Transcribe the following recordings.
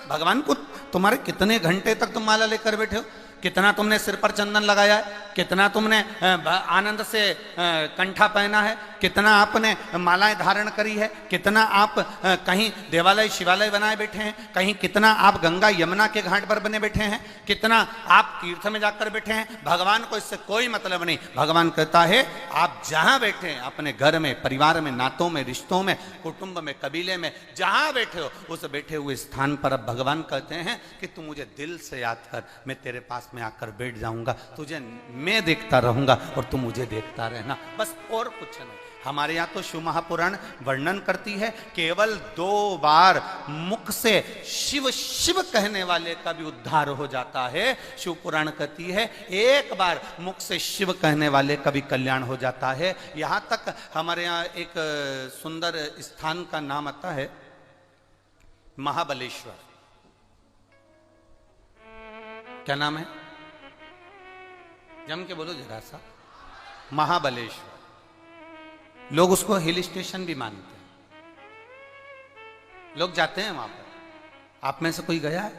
भगवान को तुम्हारे कितने घंटे तक तुम माला लेकर बैठे हो, कितना तुमने सिर पर चंदन लगाया है, कितना तुमने आनंद से कंठा पहना है, कितना आपने मालाएं धारण करी है, कितना आप कहीं देवालय शिवालय बनाए बैठे हैं, कहीं कितना आप गंगा यमुना के घाट पर बने बैठे हैं, कितना आप तीर्थ में जाकर बैठे हैं। भगवान को इससे कोई मतलब नहीं। भगवान कहता है आप जहां बैठे हैं, अपने घर में, परिवार में, नातों में, रिश्तों में, कुटुंब में, कबीले में, जहां बैठे हो उस बैठे हुए स्थान पर अब भगवान कहते हैं कि तू मुझे दिल से याद कर, मैं तेरे पास में आकर बैठ जाऊंगा, तुझे मैं देखता रहूंगा और तू मुझे देखता रहना, बस और कुछ नहीं। हमारे यहाँ तो शिव महापुराण वर्णन करती है केवल 2 बार मुख से शिव शिव कहने वाले का भी उद्धार हो जाता है। शिव पुराण कहती है 1 बार मुख से शिव कहने वाले का भी कल्याण हो जाता है। यहाँ तक हमारे यहाँ एक सुंदर स्थान का नाम आता है महाबलेश्वर। क्या नाम है? जम के बोलो जरा सा। महाबलेश्वर। लोग उसको हिल स्टेशन भी मानते हैं, लोग जाते हैं वहां पर। आप में से कोई गया है?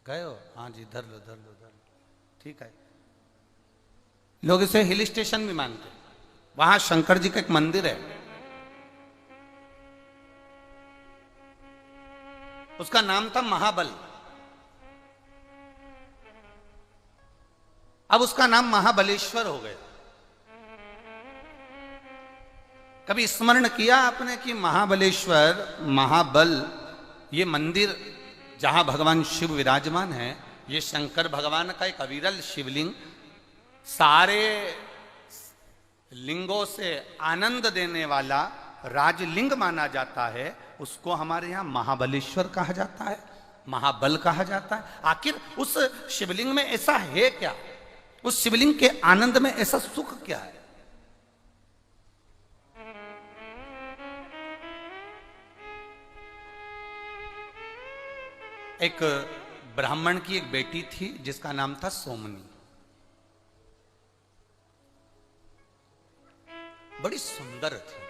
गए हो? हाँ जी, धर लो धर लो धर लो, ठीक है। लोग इसे हिल स्टेशन भी मानते हैं। वहां शंकर जी का एक मंदिर है, उसका नाम था महाबल। अब उसका नाम महाबलेश्वर हो गया। कभी स्मरण किया आपने कि महाबलेश्वर, महाबल, ये मंदिर जहां भगवान शिव विराजमान है, ये शंकर भगवान का एक अविरल शिवलिंग, सारे लिंगों से आनंद देने वाला राजलिंग माना जाता है। उसको हमारे यहां महाबलेश्वर कहा जाता है, महाबल कहा जाता है। आखिर उस शिवलिंग में ऐसा है क्या? उस शिवलिंग के आनंद में ऐसा सुख क्या है? एक ब्राह्मण की एक बेटी थी जिसका नाम था सोमनी। बड़ी सुंदर थी,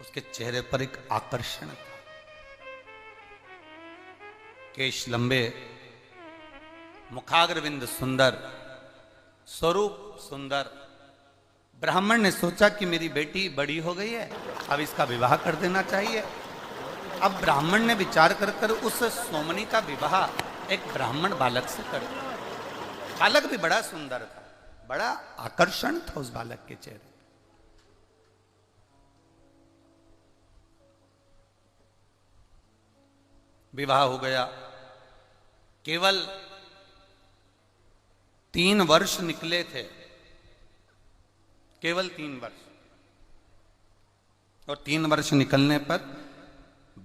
उसके चेहरे पर एक आकर्षण था, केश लंबे, मुखाग्रविंद सुंदर, स्वरूप सुंदर। ब्राह्मण ने सोचा कि मेरी बेटी बड़ी हो गई है, अब इसका विवाह कर देना चाहिए। अब ब्राह्मण ने विचार कर कर उस सोमनी का विवाह एक ब्राह्मण बालक से कर दिया। बालक भी बड़ा सुंदर था, बड़ा आकर्षण था उस बालक के चेहरे। विवाह हो गया। केवल 3 वर्ष निकले थे, केवल 3 वर्ष। और 3 वर्ष निकलने पर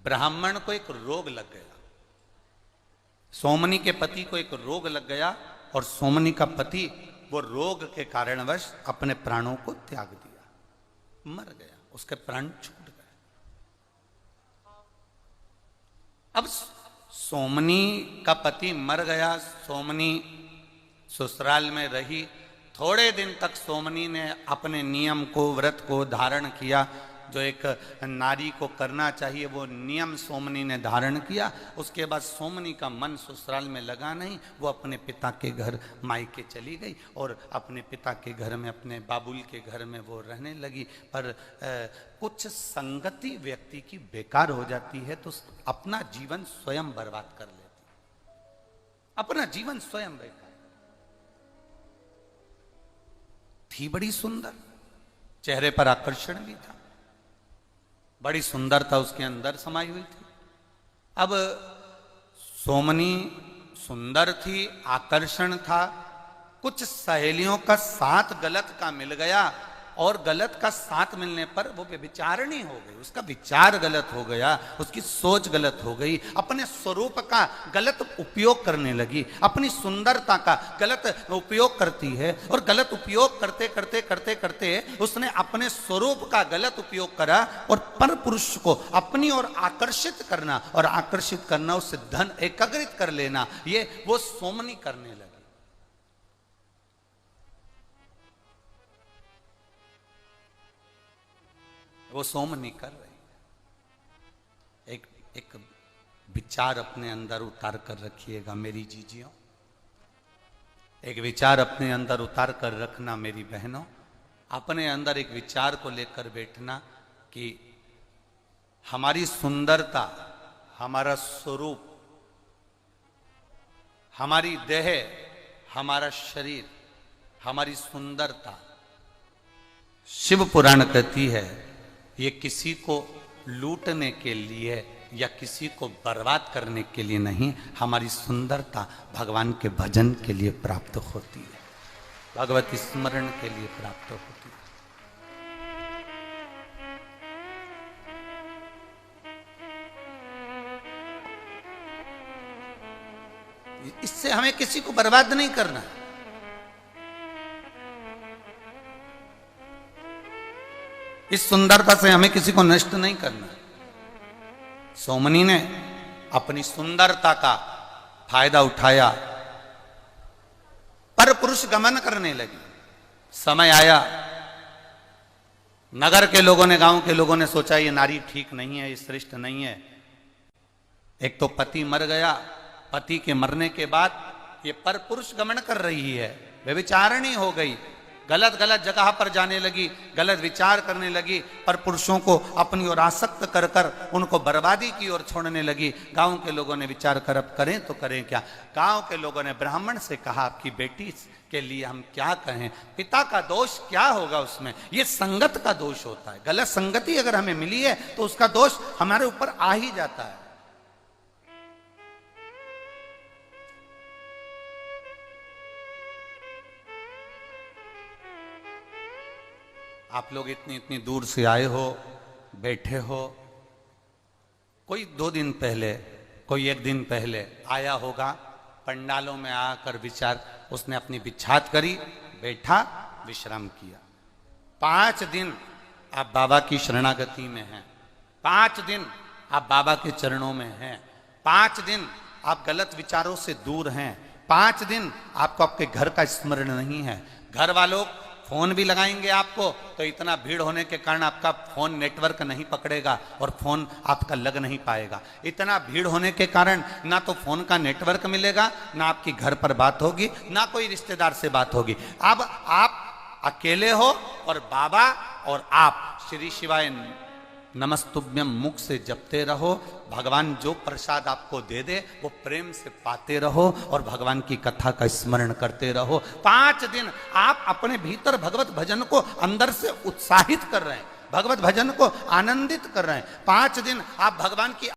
ब्राह्मण को एक रोग लग गया। सोमनी के पति को एक रोग लग गया और सोमनी का पति वो रोग के कारणवश अपने प्राणों को त्याग दिया, मर गया, उसके प्राण छूट गए। अब सोमनी का पति मर गया, सोमनी ससुराल में रही। थोड़े दिन तक सोमनी ने अपने नियम को, व्रत को धारण किया, जो एक नारी को करना चाहिए वो नियम सोमनी ने धारण किया। उसके बाद सोमनी का मन ससुराल में लगा नहीं, वो अपने पिता के घर मायके चली गई और अपने पिता के घर में, अपने बाबुल के घर में वो रहने लगी। पर कुछ संगति व्यक्ति की बेकार हो जाती है तो अपना जीवन स्वयं बर्बाद कर लेती, अपना जीवन स्वयं बेकार। थी बड़ी सुंदर, चेहरे पर आकर्षण भी था, बड़ी सुंदरता उसके अंदर समाई हुई थी। अब सोमनी सुंदर थी, आकर्षण था, कुछ सहेलियों का साथ गलत का मिल गया और गलत का साथ मिलने पर वो व्यभिचारिणी हो गई, उसका विचार गलत हो गया, उसकी सोच गलत हो गई, अपने स्वरूप का गलत उपयोग करने लगी, अपनी सुंदरता का गलत उपयोग करती है। और गलत उपयोग करते करते करते करते उसने अपने स्वरूप का गलत उपयोग करा और पर पुरुष को अपनी ओर आकर्षित करना, और आकर्षित करना, उससे धन एकत्रित कर लेना, ये वो सोमनी करने लगी। वो सोमनी कर रही है। एक विचार अपने अंदर उतार कर रखिएगा मेरी जीजियों, एक विचार अपने अंदर उतार कर रखना मेरी बहनों। अपने अंदर एक विचार को लेकर बैठना कि हमारी सुंदरता, हमारा स्वरूप, हमारी देह, हमारा शरीर, हमारी सुंदरता, शिव पुराण कहती है ये किसी को लूटने के लिए या किसी को बर्बाद करने के लिए नहीं, हमारी सुंदरता भगवान के भजन के लिए प्राप्त होती है, भगवती स्मरण के लिए प्राप्त होती है। इससे हमें किसी को बर्बाद नहीं करना, इस सुंदरता से हमें किसी को नष्ट नहीं करना। सोमनी ने अपनी सुंदरता का फायदा उठाया, पर पुरुष गमन करने लगी। समय आया, नगर के लोगों ने, गांव के लोगों ने सोचा ये नारी ठीक नहीं है, ये श्रेष्ठ नहीं है। एक तो पति मर गया, पति के मरने के बाद ये पर पुरुष गमन कर रही है, व्यभिचारिणी हो गई, गलत गलत जगह पर जाने लगी, गलत विचार करने लगी, पर पुरुषों को अपनी ओर आसक्त कर कर उनको बर्बादी की ओर छोड़ने लगी। गांव के लोगों ने विचार कर अब करें तो करें क्या। गांव के लोगों ने ब्राह्मण से कहा आपकी बेटी के लिए हम क्या कहें, पिता का दोष क्या होगा उसमें, ये संगत का दोष होता है, गलत संगति अगर हमें मिली है तो उसका दोष हमारे ऊपर आ ही जाता है। आप लोग इतनी इतनी दूर से आए हो, बैठे हो, कोई 2 दिन पहले, कोई 1 दिन पहले आया होगा, पंडालों में आकर विचार, उसने अपनी बिछात करी, बैठा, विश्राम किया। 5 दिन आप बाबा की शरणागति में हैं, 5 दिन आप बाबा के चरणों में हैं, 5 दिन आप गलत विचारों से दूर हैं, 5 दिन आपको आपके घर का स्मरण नहीं है। घर वालों फोन भी लगाएंगे आपको तो इतना भीड़ होने के कारण आपका फोन नेटवर्क नहीं पकड़ेगा और फोन आपका लग नहीं पाएगा। इतना भीड़ होने के कारण ना तो फोन का नेटवर्क मिलेगा, ना आपकी घर पर बात होगी, ना कोई रिश्तेदार से बात होगी। अब आप अकेले हो और बाबा और आप श्री शिवाय नमस्तुभ्यम मुख से जपते रहो। भगवान जो प्रसाद आपको दे दे वो प्रेम से पाते रहो और भगवान की कथा का स्मरण करते रहो। 5 दिन आप अपने भीतर भगवत भजन को अंदर से उत्साहित कर रहे हैं, भगवत भजन को आनंदित कर रहे हैं। 5 दिन आप भगवान की